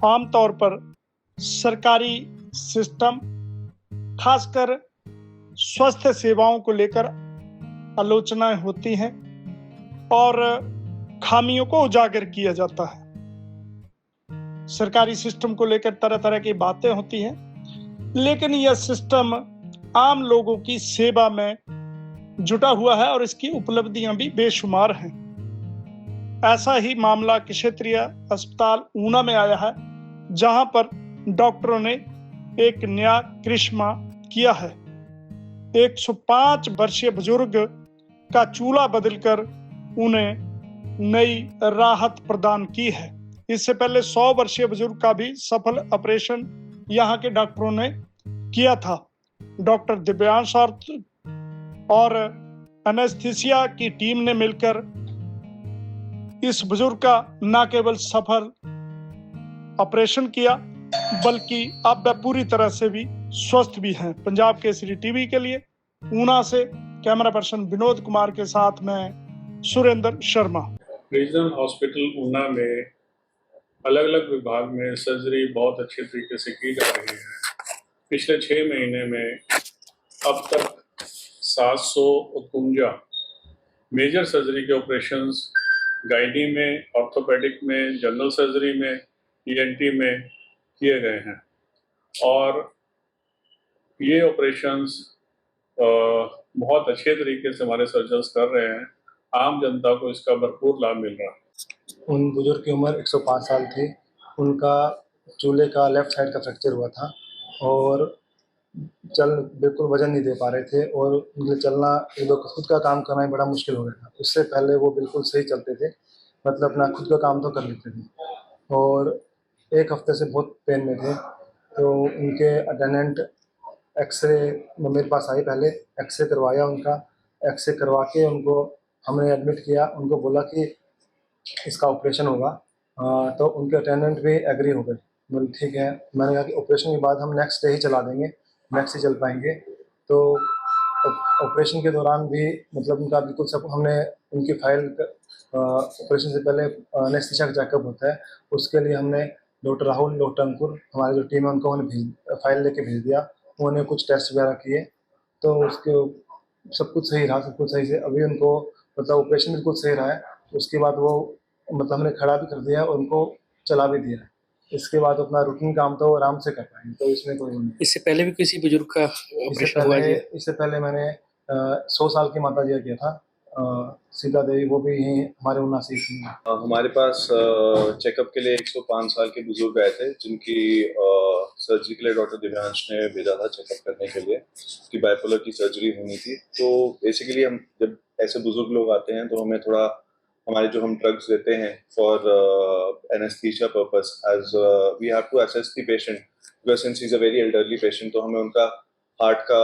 आमतौर पर सरकारी सिस्टम, खासकर स्वास्थ्य सेवाओं को लेकर आलोचनाएं होती हैं और खामियों को उजागर किया जाता है। सरकारी सिस्टम को लेकर तरह तरह की बातें होती हैं, लेकिन यह सिस्टम आम लोगों की सेवा में जुटा हुआ है और इसकी उपलब्धियां भी बेशुमार हैं। ऐसा ही मामला क्षेत्रीय अस्पताल ऊना में आया है, जहां पर डॉक्टरों ने एक नया करिश्मा किया है। 105 वर्षीय बुजुर्ग का चूल्हा बदलकर उन्हें नई राहत प्रदान की है। इससे पहले 100 वर्षीय बुजुर्ग का भी सफल ऑपरेशन यहाँ के डॉक्टरों ने किया था। डॉक्टर दिव्यांश और एनेस्थीसिया की टीम ने मिलकर इस बुजुर्ग का न केवल सफल ऑपरेशन किया, बल्कि अब वह पूरी तरह से भी स्वस्थ भी हैं। पंजाब केसरी टीवी के लिए ऊना से कैमरा पर्सन विनोद कुमार के साथ मैं सुरेंद्र शर्मा। रीजनल हॉस्पिटल ऊना में अलग अलग विभाग में सर्जरी बहुत अच्छे तरीके से की जा रही है। पिछले 6 महीने में अब तक 759 मेजर सर्जरी के ऑपरेशंस गायनी में, ऑर्थोपेडिक में, जनरल सर्जरी में, ईएनटी में किए गए हैं और ये ऑपरेशंस बहुत अच्छे तरीके से हमारे सर्जन्स कर रहे हैं। आम जनता को इसका भरपूर लाभ मिल रहा है। उन बुजुर्ग की उम्र 105 साल थी। उनका चूल्हे का लेफ्ट साइड का फ्रैक्चर हुआ था और बिल्कुल वजन नहीं दे पा रहे थे और उनके चलना, खुद का काम करना ही बड़ा मुश्किल हो गया था। उससे पहले वो बिल्कुल सही चलते थे, मतलब अपना खुद का काम तो कर लेते थे और 1 हफ्ते से बहुत पेन में थे। तो उनके अटेंडेंट एक्सरे मेरे पास आई, पहले एक्सरे करवाया उनका। एक्सरे करवा के उनको हमने एडमिट किया। उनको बोला कि इसका ऑपरेशन होगा, तो उनके अटेंडेंट भी एग्री हो गए। बोले ठीक है। मैंने कहा कि ऑपरेशन के बाद हम नेक्स्ट डे ही चला देंगे, नेक्स्ट ही चल पाएंगे। तो ऑपरेशन के दौरान भी मतलब उनका बिल्कुल सब हमने उनकी फाइल, ऑपरेशन से पहले एनेस्थीसिया का चेकअप होता है, उसके लिए हमने डॉक्टर राहुल, डॉक्टर अंकुर, हमारी जो टीम है उनको उन्हें फाइल लेके भेज दिया। उन्होंने कुछ टेस्ट वगैरह किए तो उसके सब कुछ सही रहा, सब कुछ सही से अभी उनको मतलब ऑपरेशन बिल्कुल सही रहा है। उसके बाद वो मतलब हमने खड़ा भी कर दिया और उनको चला भी दिया। इसके बाद अपना रूटीन काम तो आराम से कर पाएंगे, तो इसमें कोई नहीं। इससे पहले भी किसी बुजुर्ग का ऑपरेशन हुआ है? इससे पहले मैंने 100 साल की माता जी का किया था, सीता देवी, वो भी यहीं हमारे ऊना से थी। हमारे पास चेकअप के लिए 105 साल के बुजुर्ग आए थे, जिनकी सर्जरी के लिए डॉक्टर दिव्यांश ने भेजा था चेकअप करने के लिए। कि बाइपोलर की सर्जरी होनी थी। तो बेसिकली हम जब ऐसे बुजुर्ग लोग आते हैं तो हमें थोड़ा हमारे जो हम ड्रग्स देते हैं for anaesthesia purpose, as we have to assess the patient, because since he is a very elderly patient, तो हमें उनका हार्ट का,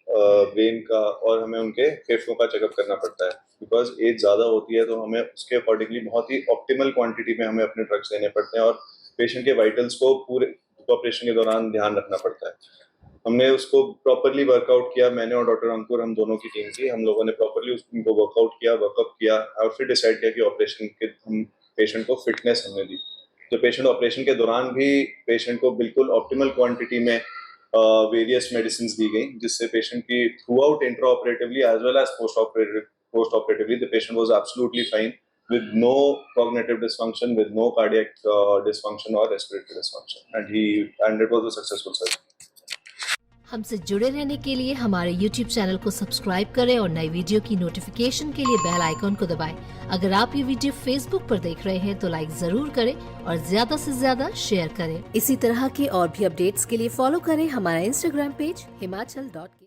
ब्रेन का और हमें उनके फेफड़ों का चेकअप करना पड़ता है। बिकॉज एज ज़्यादा होती है तो हमें उसके अकॉर्डिंगली बहुत ही ऑप्टिमल क्वांटिटी में हमें अपने ड्रग्स देने पड़ते हैं और पेशेंट के वाइटल्स को पूरे ऑपरेशन के दौरान ध्यान रखना पड़ता है। हमने उसको प्रॉपरली वर्कआउट किया। मैंने और डॉक्टर अंकुर, हम दोनों की टीम थी, हम लोगों ने प्रॉपरली उनको वर्कआउट किया, वर्कअप किया और फिर डिसाइड किया कि ऑपरेशन के हम पेशेंट को फिटनेस हमने दी। तो पेशेंट ऑपरेशन के दौरान भी पेशेंट को बिल्कुल ऑप्टिमल क्वांटिटी में वेरियस मेडिसिन दी गई, जिससे पेशेंट की throughout intra operatively as well as post operatively the patient was absolutely fine with no cognitive dysfunction, with no cardiac dysfunction or respiratory dysfunction, and it was a successful surgery. हमसे जुड़े रहने के लिए हमारे YouTube channel को subscribe करें और नई वीडियो की नोटिफिकेशन के लिए बेल आइकॉन को दबाएं। अगर आप ये वीडियो Facebook पर देख रहे हैं तो लाइक जरूर करें और ज्यादा से ज्यादा शेयर करें। इसी तरह के और भी अपडेट्स के लिए फॉलो करें हमारा Instagram पेज himachal.ke।